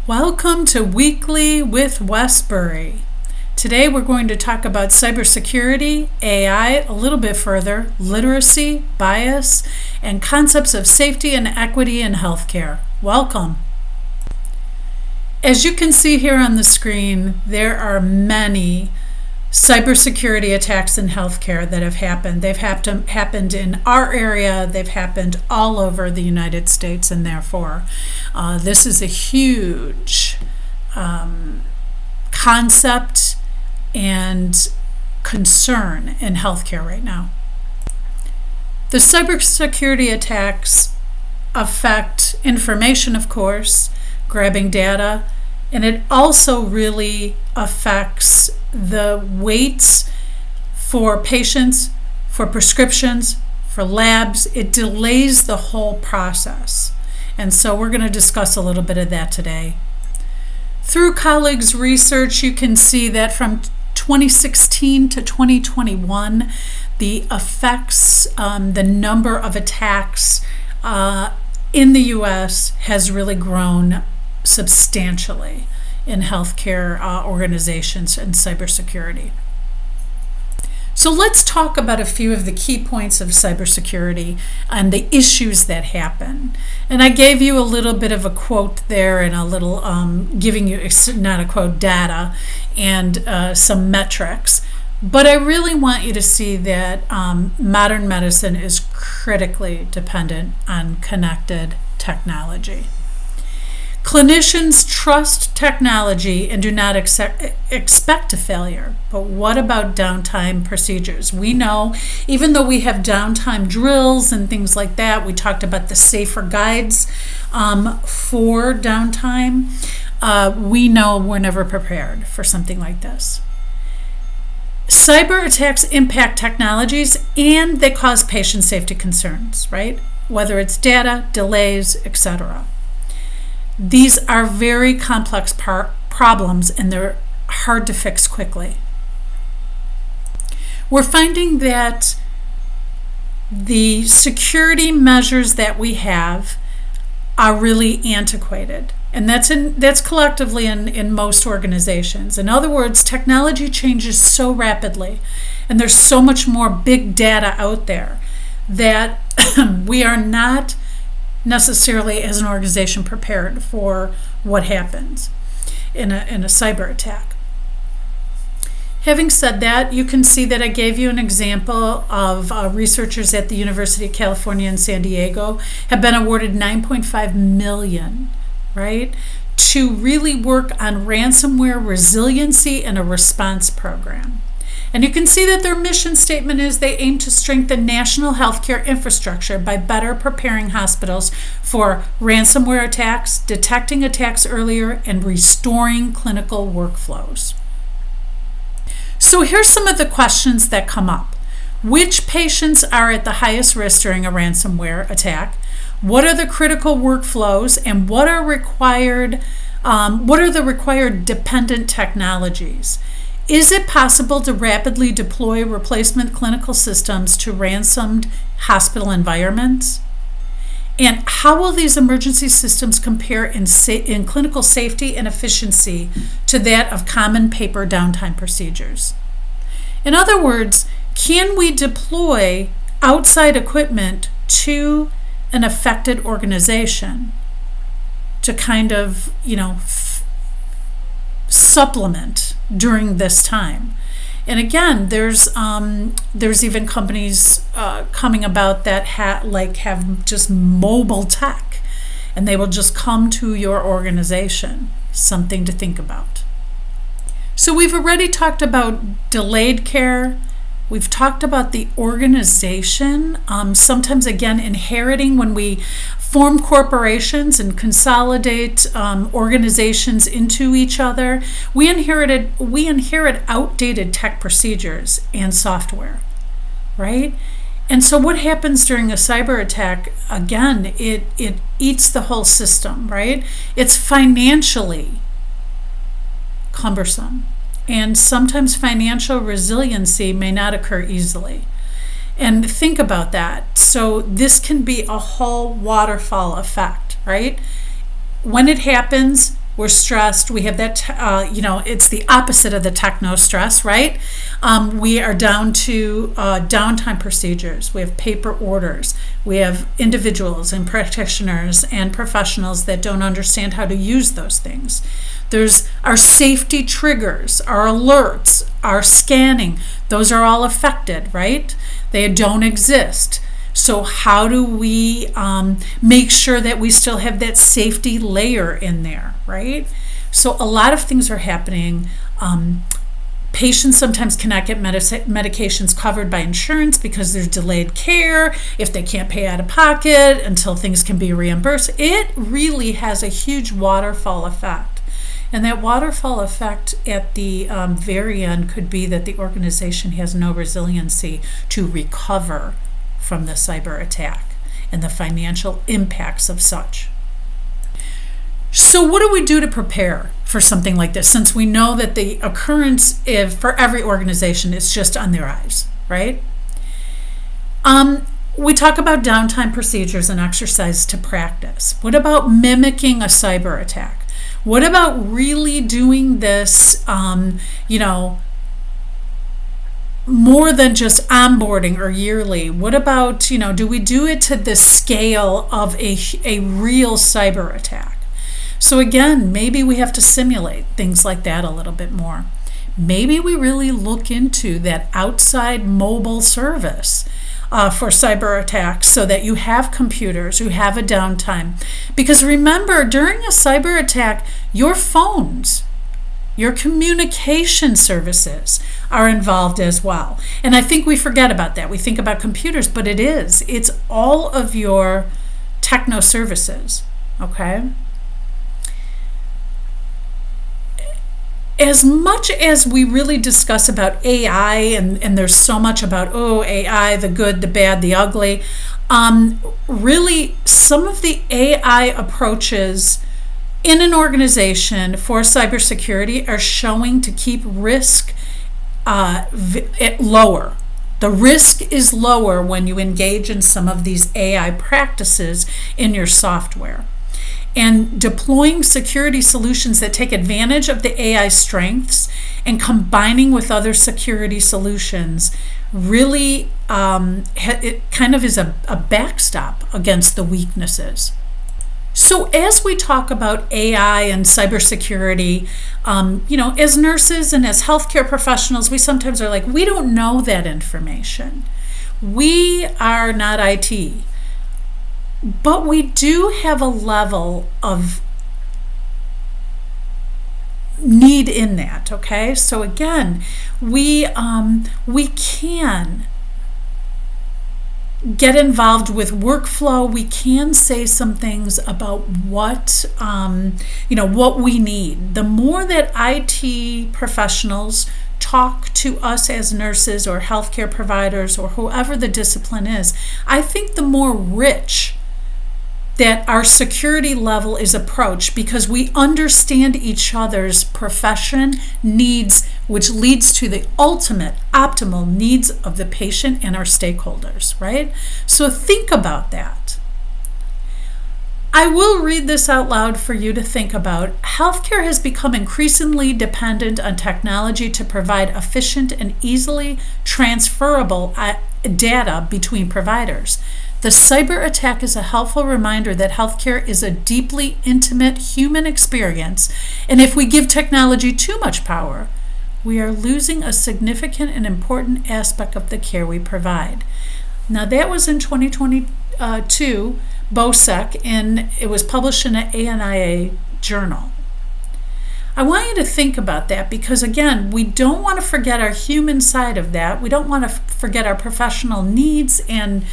Welcome to Weekly with Westbury. Today we're going to talk about cybersecurity, AI, a little bit further, literacy, bias, and concepts of safety and equity in healthcare. Welcome. As you can see here on the screen, there are many cybersecurity attacks in healthcare that have happened. They've happened in our area, they've happened all over the United States, and therefore this is a huge concept and concern in healthcare right now. The cybersecurity attacks affect information, of course, grabbing data, and it also really affects the waits for patients, for prescriptions, for labs. It delays the whole process. And so we're going to discuss a little bit of that today. Through colleagues' research, you can see that from 2016 to 2021, the effects, the number of attacks in the U.S. has really grown substantially in healthcare organizations and cybersecurity. So let's talk about a few of the key points of cybersecurity and the issues that happen. And I gave you a little bit of a quote there and a little giving you, not a quote, data and some metrics. But I really want you to see that modern medicine is critically dependent on connected technology. Clinicians trust technology and do not expect a failure. But what about downtime procedures? We know, even though we have downtime drills and things like that, we talked about the safer guides for downtime, we know we're never prepared for something like this. Cyber attacks impact technologies and they cause patient safety concerns, right? Whether it's data, delays, etc. These are very complex problems and they're hard to fix quickly. We're finding that the security measures that we have are really antiquated. And that's collectively in most organizations. In other words, technology changes so rapidly and there's so much more big data out there that we are not necessarily as an organization prepared for what happens in a cyber attack. Having said that, you can see that I gave you an example of researchers at the University of California in San Diego have been awarded $9.5 million, right, to really work on ransomware resiliency and a response program. And you can see that their mission statement is they aim to strengthen national healthcare infrastructure by better preparing hospitals for ransomware attacks, detecting attacks earlier, and restoring clinical workflows. So here's some of the questions that come up. Which patients are at the highest risk during a ransomware attack? What are the critical workflows, and what are the required dependent technologies? Is it possible to rapidly deploy replacement clinical systems to ransomed hospital environments? And how will these emergency systems compare in clinical safety and efficiency to that of common paper downtime procedures? In other words, can we deploy outside equipment to an affected organization to kind of, supplement during this time? And again, there's even companies coming about that have just mobile tech, and they will just come to your organization. Something to think about. So we've already talked about delayed care. We've talked about the organization, sometimes again inheriting when we form corporations and consolidate organizations into each other. We inherit outdated tech procedures and software, right? And so what happens during a cyber attack? Again, it eats the whole system, right? It's financially cumbersome. And sometimes financial resiliency may not occur easily. And think about that. So this can be a whole waterfall effect, right? When it happens, we're stressed. We have that, it's the opposite of the techno stress, right? We are down to downtime procedures. We have paper orders. We have individuals and practitioners and professionals that don't understand how to use those things. There's our safety triggers, our alerts, our scanning. Those are all affected, right? They don't exist. So how do we make sure that we still have that safety layer in there, right? So a lot of things are happening. Patients sometimes cannot get medications covered by insurance because there's delayed care, if they can't pay out of pocket until things can be reimbursed. It really has a huge waterfall effect. And that waterfall effect at the very end could be that the organization has no resiliency to recover from the cyber attack and the financial impacts of such. So what do we do to prepare for something like this, since we know that the occurrence for every organization is just on their eyes, right? We talk about downtime procedures and exercise to practice. What about mimicking a cyber attack? What about really doing this, more than just onboarding or yearly? What about, do we do it to the scale of a real cyber attack? So again, maybe we have to simulate things like that a little bit more. Maybe we really look into that outside mobile service for cyber attacks so that you have computers, you have a downtime. Because remember, during a cyber attack, your phones, your communication services are involved as well. And I think we forget about that. We think about computers, but it's all of your techno services, okay? As much as we really discuss about AI, and there's so much about, AI, the good, the bad, the ugly, really some of the AI approaches in an organization for cybersecurity are showing to keep risk lower. The risk is lower when you engage in some of these AI practices in your software. And deploying security solutions that take advantage of the AI strengths and combining with other security solutions really it kind of is a backstop against the weaknesses. So as we talk about AI and cybersecurity, as nurses and as healthcare professionals, we sometimes are like, we don't know that information. We are not IT. But we do have a level of need in that, okay? So again, we can get involved with workflow. We can say some things about what we need. The more that IT professionals talk to us as nurses or healthcare providers or whoever the discipline is, I think the more rich that our security level is approached, because we understand each other's profession needs, which leads to the ultimate optimal needs of the patient and our stakeholders, right? So think about that. I will read this out loud for you to think about. Healthcare has become increasingly dependent on technology to provide efficient and easily transferable data between providers. The cyber attack is a helpful reminder that healthcare is a deeply intimate human experience, and if we give technology too much power, we are losing a significant and important aspect of the care we provide. Now that was in 2022, BOSEC, and it was published in an ANIA journal. I want you to think about that because, again, we don't want to forget our human side of that. We don't want to forget our professional needs and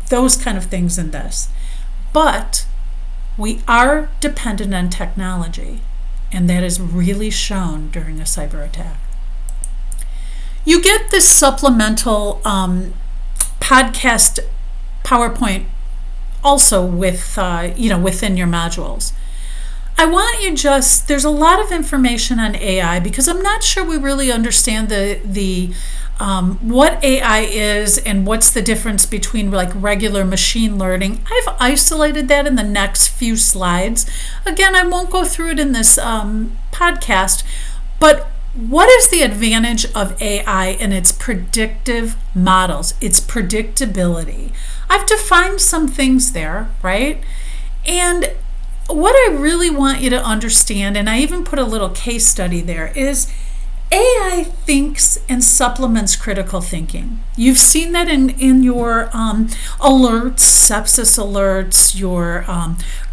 those kind of things in this. But we are dependent on technology, and that is really shown during a cyber attack. You get this supplemental podcast PowerPoint also with within your modules. I want you there's a lot of information on AI because I'm not sure we really understand the what AI is and what's the difference between like regular machine learning. I've isolated that in the next few slides. Again, I won't go through it in this podcast, but what is the advantage of AI and its predictive models, its predictability? I've defined some things there, right? And what I really want you to understand, and I even put a little case study there, is AI thinks and supplements critical thinking. You've seen that in your alerts, sepsis alerts, your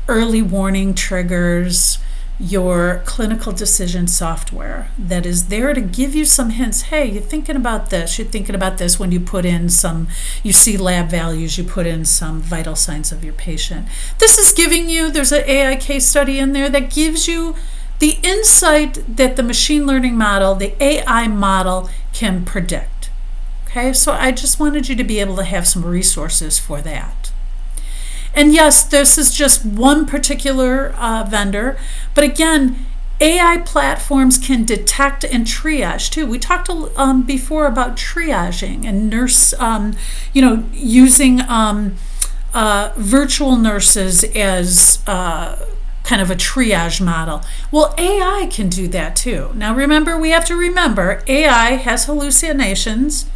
early warning triggers, your clinical decision software that is there to give you some hints. Hey, you're thinking about this. You're thinking about this when you put in you see lab values, you put in some vital signs of your patient. This is giving you, there's an AI case study in there that gives you the insight that the machine learning model, the AI model, can predict. Okay, so I just wanted you to be able to have some resources for that. And yes, this is just one particular vendor, but again, AI platforms can detect and triage too. We talked before about triaging and nurse, using virtual nurses as kind of a triage model. Well, AI can do that too. Now we have to remember, AI has hallucinations.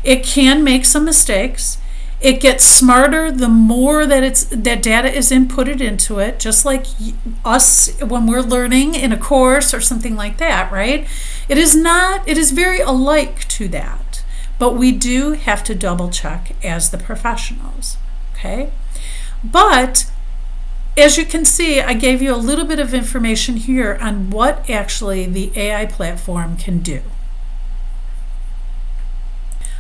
It can make some mistakes. It gets smarter the more that data is inputted into it, just like us when we're learning in a course or something like that, right? It is very alike to that, but we do have to double check as the professionals, okay? But as you can see, I gave you a little bit of information here on what actually the AI platform can do.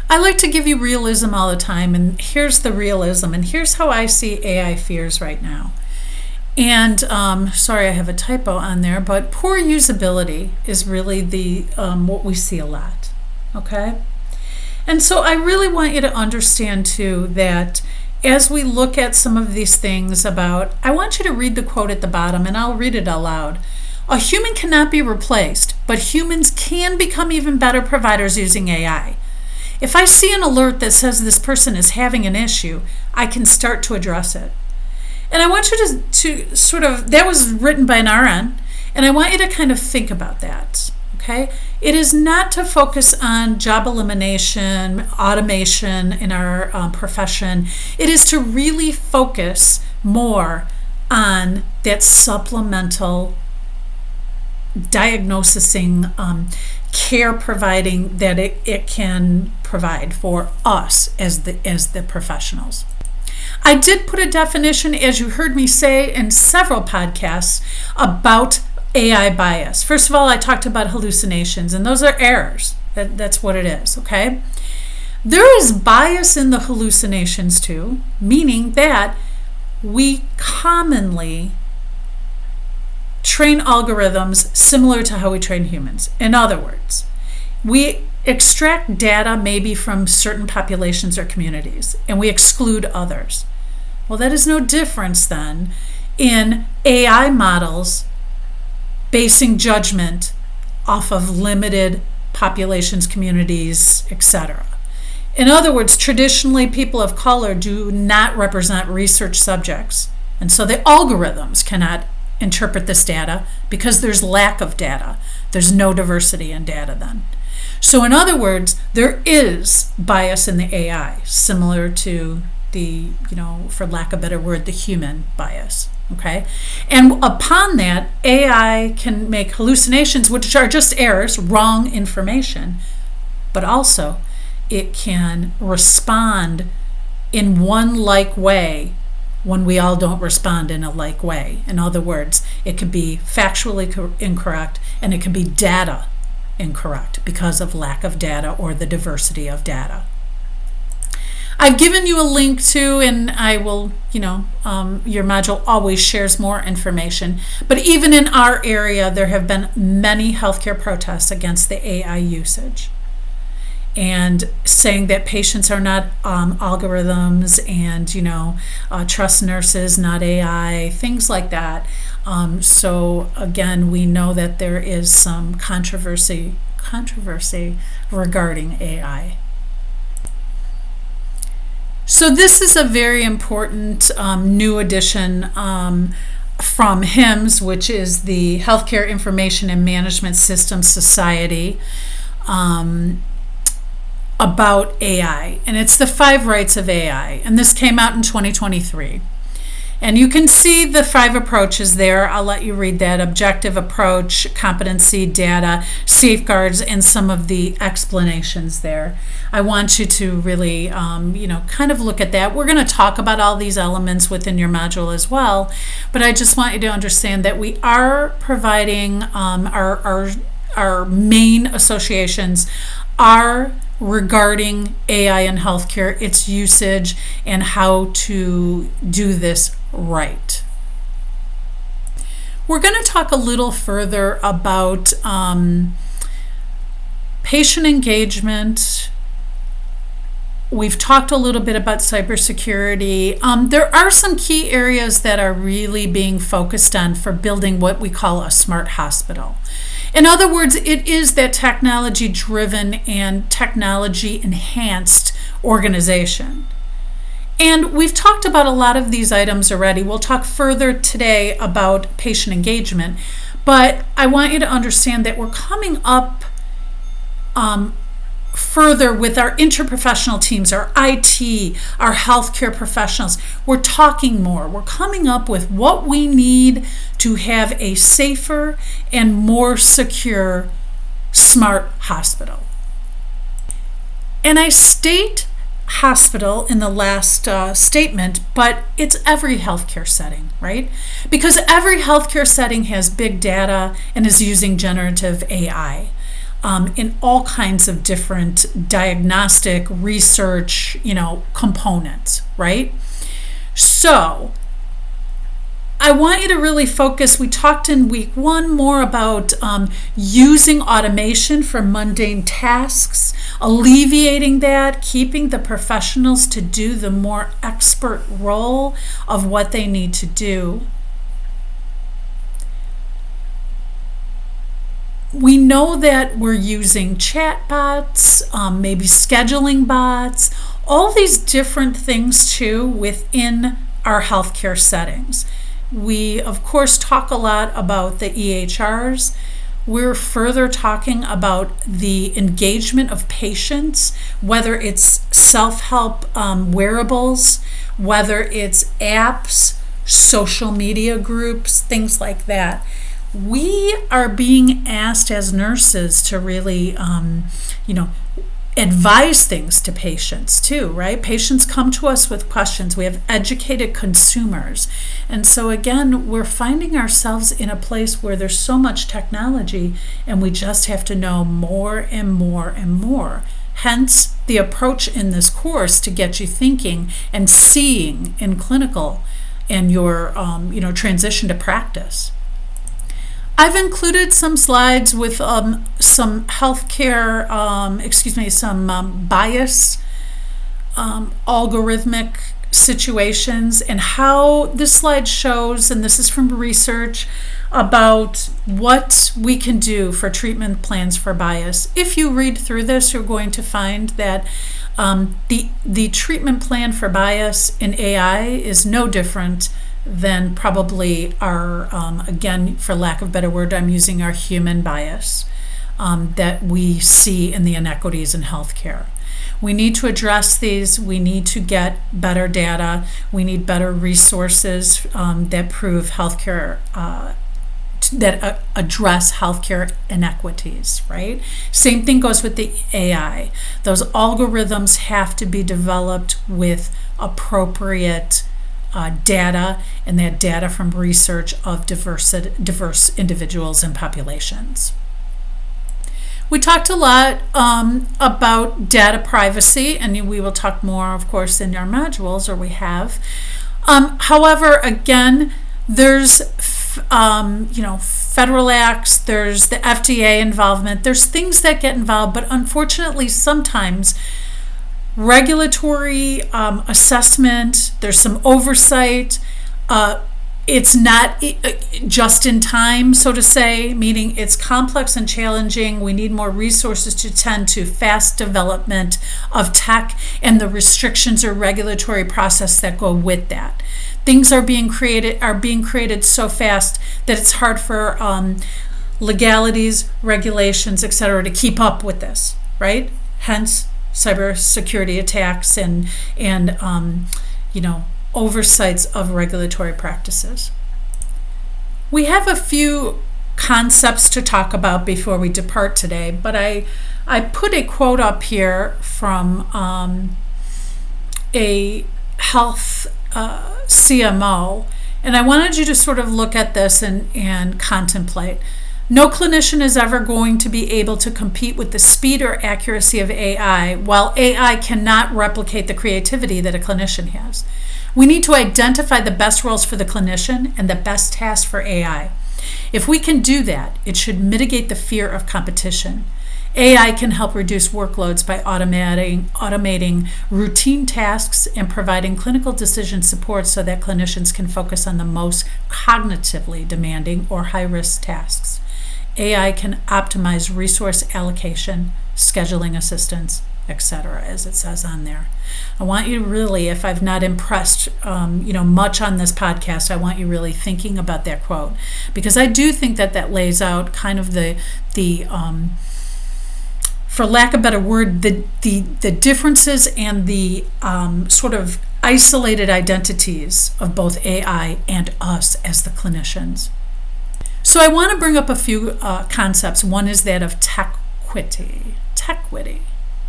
I like to give you realism all the time, and here's the realism, and here's how I see AI fears right now. And sorry, I have a typo on there, but poor usability is really the what we see a lot, okay? And so I really want you to understand too that as we look at some of these things I want you to read the quote at the bottom, and I'll read it aloud. A human cannot be replaced, but humans can become even better providers using AI. If I see an alert that says this person is having an issue, I can start to address it. And I want you to sort of, that was written by an RN, and I want you to kind of think about that, okay? It is not to focus on job elimination, automation in our profession. It is to really focus more on that supplemental diagnosing, care providing that it can provide for us as the professionals. I did put a definition, as you heard me say in several podcasts, about AI bias. First of all, I talked about hallucinations, and those are errors. That's what it is, okay? There is bias in the hallucinations too, meaning that we commonly train algorithms similar to how we train humans. In other words, we extract data maybe from certain populations or communities, and we exclude others. Well, that is no difference then in AI models basing judgment off of limited populations, communities, etc. In other words, traditionally people of color do not represent research subjects, and so the algorithms cannot interpret this data because there's lack of data. There's no diversity in data then. So in other words, there is bias in the AI, similar to the, for lack of a better word, the human bias, okay? And upon that, AI can make hallucinations, which are just errors, wrong information, but also it can respond in one like way when we all don't respond in a like way. In other words, it could be factually incorrect, and it could be data incorrect because of lack of data or the diversity of data. I've given you a link to, and I will, your module always shares more information, but even in our area, there have been many healthcare protests against the AI usage, and saying that patients are not algorithms, and trust nurses, not AI, things like that. So again, we know that there is some controversy controversy regarding AI. So this is a very important new addition from HIMSS, which is the Healthcare Information and Management Systems Society, about AI. And it's the 5 rights of AI. And this came out in 2023. And you can see the 5 approaches there. I'll let you read that: objective approach, competency, data, safeguards, and some of the explanations there. I want you to really, kind of look at that. We're going to talk about all these elements within your module as well, but I just want you to understand that we are providing our main associations are regarding AI in healthcare, its usage, and how to do this right. We're going to talk a little further about patient engagement. We've talked a little bit about cybersecurity. There are some key areas that are really being focused on for building what we call a smart hospital. In other words, it is that technology-driven and technology-enhanced organization. And we've talked about a lot of these items already. We'll talk further today about patient engagement, but I want you to understand that we're coming up further with our interprofessional teams, our IT, our healthcare professionals. We're talking more. We're coming up with what we need to have a safer and more secure smart hospital. And I state hospital in the last statement, but it's every healthcare setting, right? Because every healthcare setting has big data and is using generative AI. In all kinds of different diagnostic research, components, right? So I want you to really focus. We talked in week 1 more about using automation for mundane tasks, alleviating that, keeping the professionals to do the more expert role of what they need to do. We know that we're using chat bots, maybe scheduling bots, all these different things too within our healthcare settings. We, of course, talk a lot about the EHRs. We're further talking about the engagement of patients, whether it's self-help wearables, whether it's apps, social media groups, things like that. We are being asked as nurses to really, advise things to patients too, right? Patients come to us with questions. We have educated consumers. And so again, we're finding ourselves in a place where there's so much technology and we just have to know more and more and more. Hence the approach in this course to get you thinking and seeing in clinical and your, transition to practice. I've included some slides with some healthcare, some bias, algorithmic situations, and how this slide shows, and this is from research, about what we can do for treatment plans for bias. If you read through this, you're going to find that the treatment plan for bias in AI is no different than probably our, again, for lack of a better word, I'm using our human bias that we see in the inequities in healthcare. We need to address these. We need to get better data. We need better resources that prove healthcare, that address healthcare inequities, right? Same thing goes with the AI. Those algorithms have to be developed with appropriate data, and that data from research of diverse individuals and populations. We talked a lot about data privacy, and we will talk more, of course, in our modules, or we have. However, again, there's federal acts, there's the FDA involvement, there's things that get involved, but unfortunately sometimes regulatory assessment, there's some oversight, It's not just in time, so to say, meaning it's complex and challenging. We need more resources to tend to fast development of tech and the restrictions or regulatory process that go with that. Things are being created so fast that it's hard for legalities, regulations, etc., to keep up with this, right? Hence, cybersecurity attacks and oversights of regulatory practices. We have a few concepts to talk about before we depart today, but I put a quote up here from a health CMO, and I wanted you to sort of look at this and contemplate. No clinician is ever going to be able to compete with the speed or accuracy of AI, while AI cannot replicate the creativity that a clinician has. We need to identify the best roles for the clinician and the best tasks for AI. If we can do that, it should mitigate the fear of competition. AI can help reduce workloads by automating routine tasks and providing clinical decision support so that clinicians can focus on the most cognitively demanding or high-risk tasks. AI can optimize resource allocation, scheduling assistance, etc., as it says on there. I want you really, if I've not impressed much on this podcast, I want you really thinking about that quote, because I do think that lays out kind of the for lack of a better word, the differences and the sort of isolated identities of both AI and us as the clinicians. So I want to bring up a few concepts. One is that of techquity.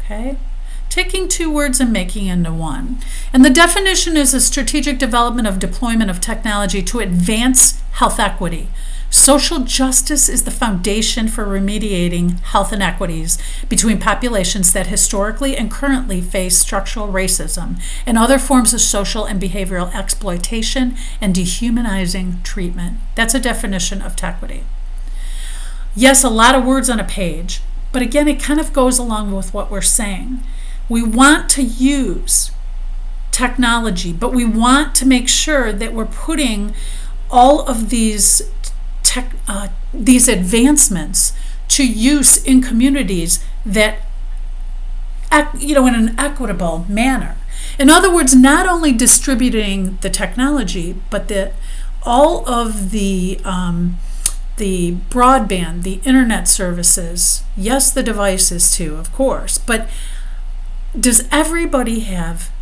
Okay? Taking two words and making into one. And the definition is a strategic development of deployment of technology to advance health equity. Social justice is the foundation for remediating health inequities between populations that historically and currently face structural racism and other forms of social and behavioral exploitation and dehumanizing treatment. That's a definition of techquity. Yes, a lot of words on a page, but again, it kind of goes along with what we're saying. We want to use technology, but we want to make sure that we're putting all of these advancements to use in communities that, in an equitable manner. In other words, not only distributing the technology, but all of the broadband, the internet services, yes, the devices too, of course, but does everybody have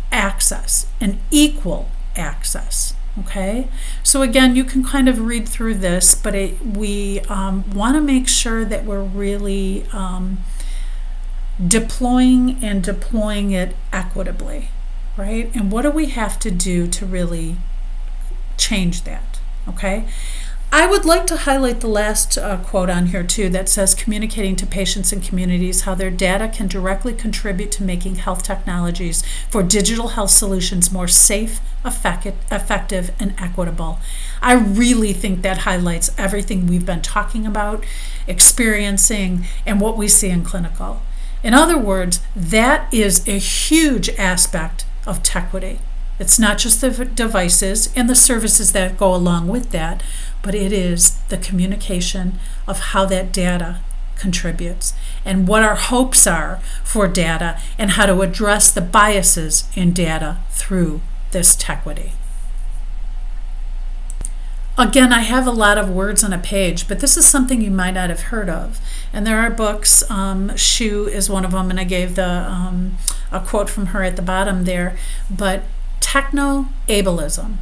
access and equal access? Okay, so again, you can kind of read through this, but we want to make sure that we're really deploying it equitably, right? And what do we have to do to really change that? Okay, I would like to highlight the last quote on here too that says communicating to patients and communities how their data can directly contribute to making health technologies for digital health solutions more safe, effective, and equitable. I really think that highlights everything we've been talking about, experiencing, and what we see in clinical. In other words, that is a huge aspect of techquity. It's not just the devices and the services that go along with that, but it is the communication of how that data contributes and what our hopes are for data and how to address the biases in data through this techquity. Again, I have a lot of words on a page, but this is something you might not have heard of. And there are books. Shu is one of them, and I gave a quote from her at the bottom there. But techno-ableism.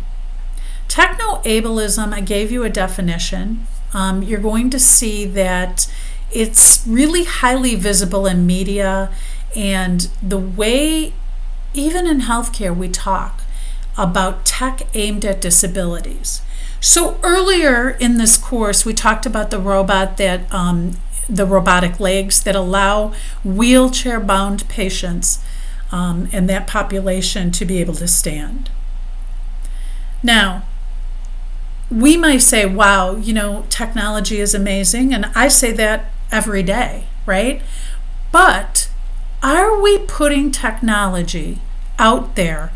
Techno-ableism, I gave you a definition. You're going to see that it's really highly visible in media and the way, even in healthcare, we talk about tech aimed at disabilities. So earlier in this course, we talked about the robotic legs that allow wheelchair-bound patients and that population to be able to stand. Now, we might say, wow, technology is amazing, and I say that every day, right? But are we putting technology out there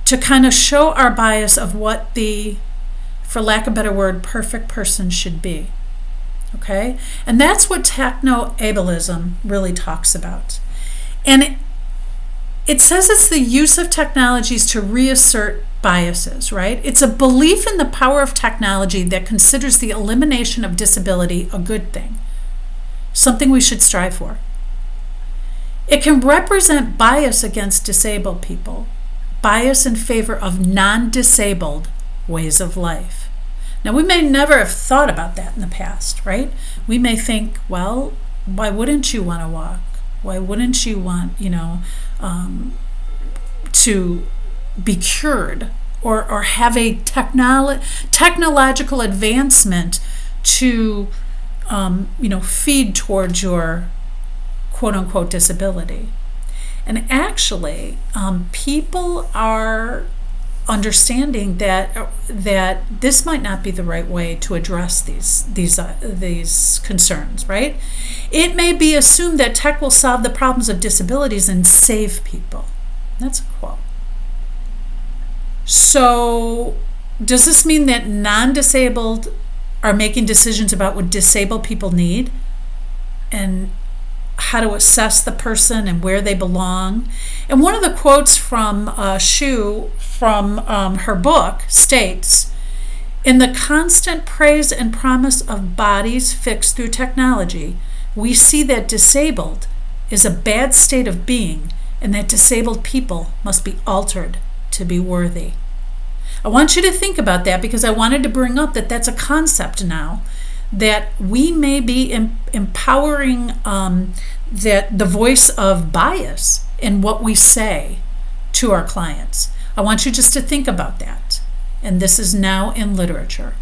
to kind of show our bias of what the for lack of a better word, perfect person should be. Okay? And that's what techno-ableism really talks about. And it says it's the use of technologies to reassert biases, right? It's a belief in the power of technology that considers the elimination of disability a good thing, something we should strive for. It can represent bias against disabled people, bias in favor of non-disabled ways of life. Now, we may never have thought about that in the past, right? We may think, well, why wouldn't you want to walk? Why wouldn't you want, to be cured or have a technological advancement to, feed towards your quote-unquote disability? And actually, people are understanding that this might not be the right way to address these concerns, right? It may be assumed that tech will solve the problems of disabilities and save people. That's a quote. So, does this mean that non-disabled are making decisions about what disabled people need and how to assess the person and where they belong? And one of the quotes from Shu from her book states, "In the constant praise and promise of bodies fixed through technology, we see that disabled is a bad state of being and that disabled people must be altered to be worthy." I want you to think about that because I wanted to bring up that that's a concept now, that we may be empowering that the voice of bias in what we say to our clients. I want you just to think about that. And this is now in literature.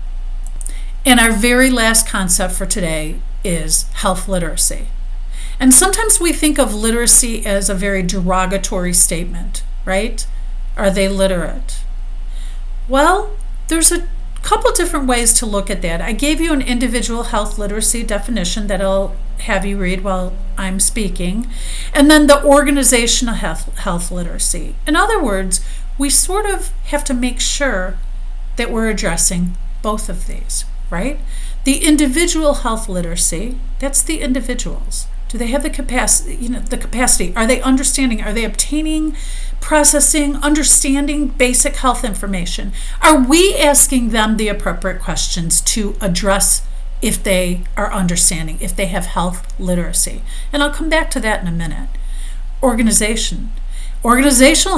And our very last concept for today is health literacy. And sometimes we think of literacy as a very derogatory statement, right? Are they literate? Well, there's a couple different ways to look at that. I gave you an individual health literacy definition that I'll have you read while I'm speaking, and then the organizational health literacy. In other words, we sort of have to make sure that we're addressing both of these, right? The individual health literacy, that's the individuals. Do they have the capacity? Are they understanding? Are they obtaining, processing, understanding basic health information? Are we asking them the appropriate questions to address if they are understanding, if they have health literacy? And I'll come back to that in a minute. Organizational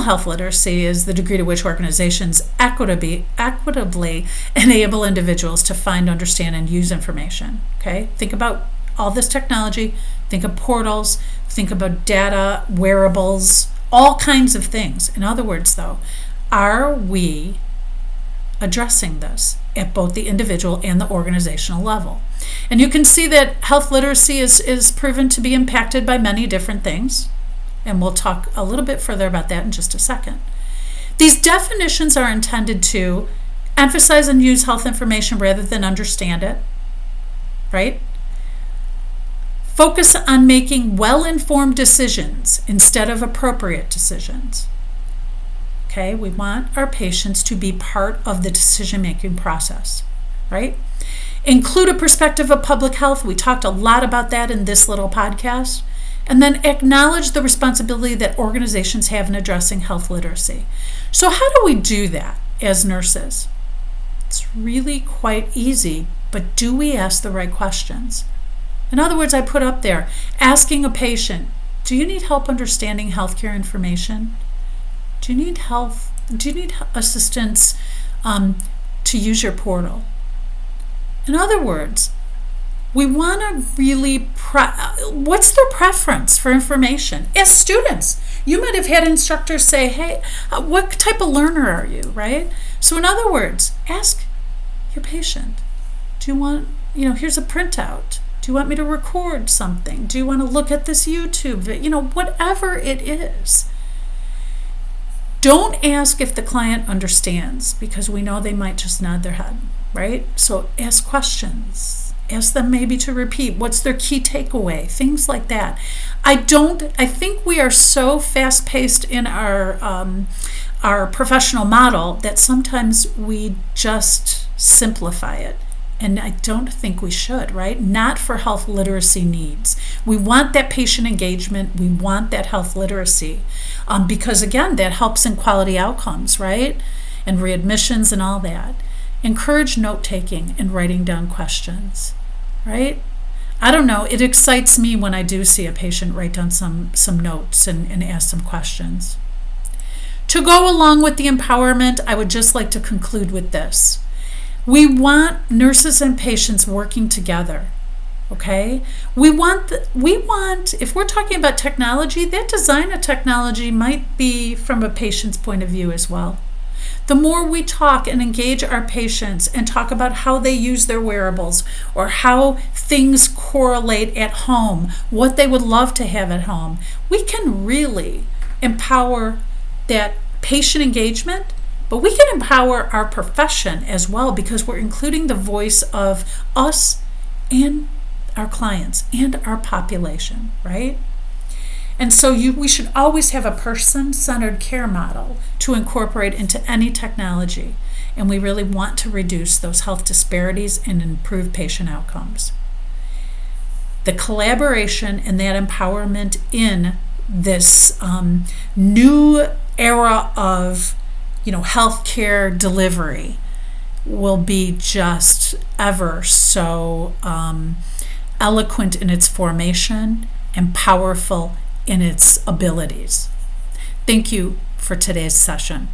health literacy is the degree to which organizations equitably enable individuals to find, understand, and use information. Okay? Think about all this technology. Think of portals, think about data, wearables, all kinds of things. In other words, though, are we addressing this at both the individual and the organizational level? And you can see that health literacy is proven to be impacted by many different things. And we'll talk a little bit further about that in just a second. These definitions are intended to emphasize and use health information rather than understand it, right? Focus on making well-informed decisions instead of appropriate decisions. Okay, we want our patients to be part of the decision-making process, right? Include a perspective of public health. We talked a lot about that in this little podcast. And then acknowledge the responsibility that organizations have in addressing health literacy. So how do we do that as nurses? It's really quite easy, but do we ask the right questions? In other words, I put up there, asking a patient, do you need help understanding healthcare information? Do you need assistance to use your portal? In other words, we want to really, what's their preference for information? As students, you might have had instructors say, hey, what type of learner are you, right? So in other words, ask your patient, do you want, here's a printout. Do you want me to record something? Do you want to look at this YouTube video? Whatever it is. Don't ask if the client understands, because we know they might just nod their head, right? So ask questions. Ask them maybe to repeat. What's their key takeaway? Things like that. I think we are so fast-paced in our professional model that sometimes we just simplify it. And I don't think we should, right? Not for health literacy needs. We want that patient engagement. We want that health literacy because, again, that helps in quality outcomes, right? And readmissions and all that. Encourage note-taking and writing down questions, right? I don't know. It excites me when I do see a patient write down some notes and ask some questions. To go along with the empowerment, I would just like to conclude with this. We want nurses and patients working together, okay? We want, if we're talking about technology, that design of technology might be from a patient's point of view as well. The more we talk and engage our patients and talk about how they use their wearables or how things correlate at home, what they would love to have at home, we can really empower that patient engagement. But we can empower our profession as well because we're including the voice of us and our clients and our population, right? And so we should always have a person-centered care model to incorporate into any technology. And we really want to reduce those health disparities and improve patient outcomes. The collaboration and that empowerment in this new era of healthcare delivery will be just ever so eloquent in its formation and powerful in its abilities. Thank you for today's session.